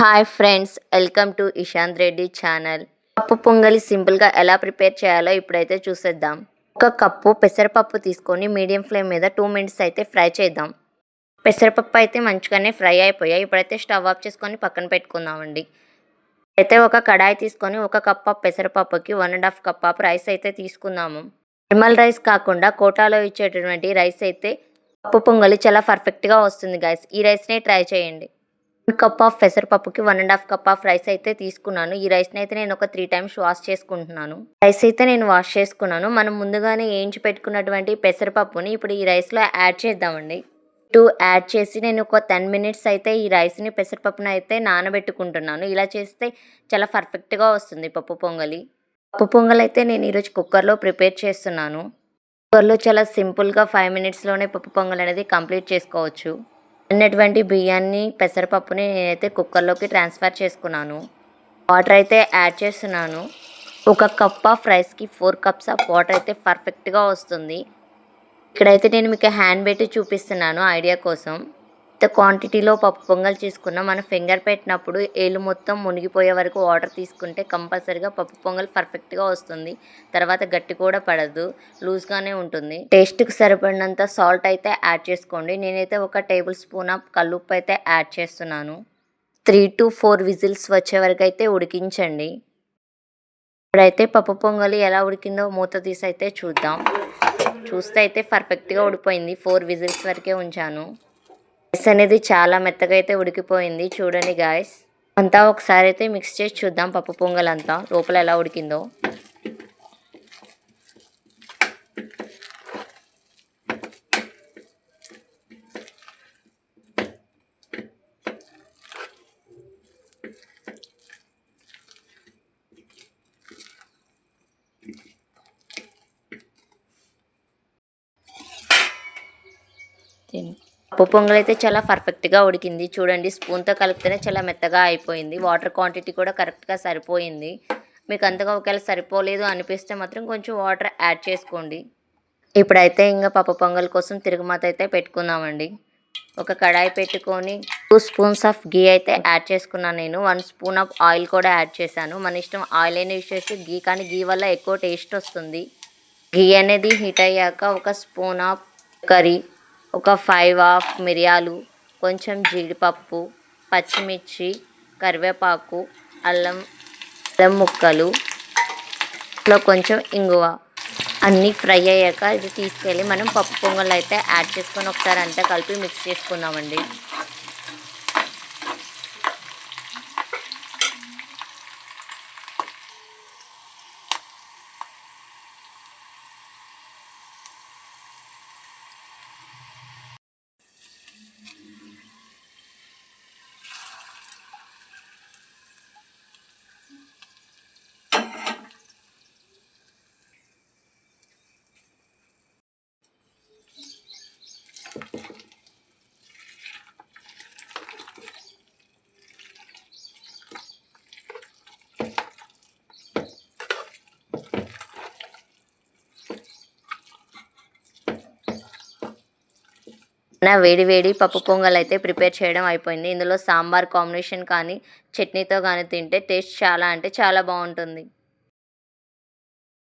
Hi friends, welcome to Ishant Reddy channel. పప్పు పొంగలి సింపుల్గా ఎలా ప్రిపేర్ చేయాలో ఇప్పుడైతే చూసేద్దాం. ఒక కప్పు పెసరపప్పు తీసుకొని మీడియం ఫ్లేమ్ మీద 2 మినిట్స్ అయితే ఫ్రై చేద్దాం. పెసరపప్పు అయితే మంచిగానే ఫ్రై అయిపోయాయి. ఇప్పుడైతే స్టవ్ ఆఫ్ చేసుకొని పక్కన పెట్టుకుందామండి. అయితే ఒక కడాయి తీసుకొని 1 కప్ ఆఫ్ పెసరపప్పుకి 1.5 కప్ ఆఫ్ రైస్ అయితే తీసుకుందాము. నార్మల్ రైస్ కాకుండా కోటాలో ఇచ్చేటటువంటి రైస్ అయితే పప్పు పొంగలి చాలా పర్ఫెక్ట్గా వస్తుంది గైస్. ఈ రైస్నే ట్రై చేయండి. 1 కప్ ఆఫ్ పెసరపప్పుకి 1.5 కప్ ఆఫ్ రైస్ అయితే తీసుకున్నాను. ఈ రైస్ని అయితే నేను ఒక 3 టైమ్స్ వాష్ చేసుకుంటున్నాను. రైస్ అయితే నేను వాష్ చేసుకున్నాను. మనం ముందుగానే వేయించి పెట్టుకున్నటువంటి పెసరపప్పుని ఇప్పుడు ఈ రైస్లో యాడ్ చేద్దామండి. యాడ్ చేసి నేను ఒక 10 మినిట్స్ అయితే ఈ రైస్ని పెసరపప్పుని అయితే నానబెట్టుకుంటున్నాను. ఇలా చేస్తే చాలా పర్ఫెక్ట్గా వస్తుంది పప్పు పొంగలి. పప్పు పొంగల్ అయితే నేను ఈరోజు కుక్కర్లో ప్రిపేర్ చేస్తున్నాను. కుక్కర్లో చాలా సింపుల్గా 5 మినిట్స్లోనే పప్పు పొంగల్ అనేది కంప్లీట్ చేసుకోవచ్చు. అన్నటువంటి బియ్యాన్ని పెసరపప్పుని నేనైతే కుక్కర్లోకి ట్రాన్స్ఫర్ చేసుకున్నాను. వాటర్ అయితే యాడ్ చేస్తున్నాను. 1 కప్ ఆఫ్ రైస్కి 4 కప్స్ ఆఫ్ వాటర్ అయితే పర్ఫెక్ట్గా వస్తుంది. ఇక్కడైతే నేను మీకు హ్యాండ్ పెట్టి చూపిస్తున్నాను ఐడియా కోసం. ఇంత క్వాంటిటీలో పప్పు పొంగల్ చేసుకున్న మన ఫింగర్ పెట్టినప్పుడు ఏళ్ళు మొత్తం మునిగిపోయే వరకు వాటర్ తీసుకుంటే కంపల్సరీగా పప్పు పొంగల్ పర్ఫెక్ట్గా వస్తుంది. తర్వాత గట్టి కూడా పడదు, లూజ్గానే ఉంటుంది. టేస్ట్కి సరిపడినంత సాల్ట్ అయితే యాడ్ చేసుకోండి. నేనైతే 1 టేబుల్ స్పూన్ ఆఫ్ కల్లుప్పు అయితే యాడ్ చేస్తున్నాను. 3 to 4 విజిల్స్ వచ్చే వరకు అయితే ఉడికించండి. ఇప్పుడైతే పప్పు పొంగలి ఎలా ఉడికిందో మూత తీసి అయితే చూద్దాం. చూస్తే అయితే పర్ఫెక్ట్గా ఉడిపోయింది. 4 విజిల్స్ వరకే ఉంచాను. రైస్ అనేది చాలా మెత్తగా అయితే ఉడికిపోయింది. చూడండి గాయస్, అంతా ఒకసారి అయితే మిక్స్ చేసి చూద్దాం. పప్పు పొంగల్ అంతా లోపల ఎలా ఉడికిందో. పప్పు పొంగల్ అయితే చాలా పర్ఫెక్ట్గా ఉడికింది. చూడండి, స్పూన్తో కలిపితేనే చాలా మెత్తగా అయిపోయింది. వాటర్ క్వాంటిటీ కూడా కరెక్ట్గా సరిపోయింది. మీకు అంతగా ఒకవేళ సరిపోలేదు అనిపిస్తే మాత్రం కొంచెం వాటర్ యాడ్ చేసుకోండి. ఇప్పుడైతే ఇంకా పప్పు పొంగల్ కోసం తిరుగుమాత అయితే పెట్టుకుందామండి. ఒక కడాయి పెట్టుకొని 2 స్పూన్స్ ఆఫ్ గీ అయితే యాడ్ చేసుకున్నాను. నేను 1 స్పూన్ ఆఫ్ ఆయిల్ కూడా యాడ్ చేశాను. మన ఇష్టం, ఆయిల్ అయినా యూస్ చేసి గీ, కానీ గీ వల్ల ఎక్కువ టేస్ట్ వస్తుంది. గీ అనేది హీట్ అయ్యాక 1 స్పూన్ ఆఫ్ కర్రీ, ఒక 5 ఆఫ్ మిరియాలు, కొంచెం జీడిపప్పు, పచ్చిమిర్చి, కరివేపాకు, అల్లం ముక్కలు, కొంచెం ఇంగువ అన్నీ ఫ్రై అయ్యాక ఇది తీసుకెళ్ళి మనం పప్పు పొంగల్ అయితే యాడ్ చేసుకొని ఒకసారి అంతా కలిపి మిక్స్ చేసుకుందామండి. నా వేడి పప్పు పొంగల్ అయితే ప్రిపేర్ చేయడం అయిపోయింది. ఇందులో సాంబార్ కాంబినేషన్ కానీ చట్నీతో కానీ తింటే టేస్ట్ చాలా అంటే చాలా బాగుంటుంది.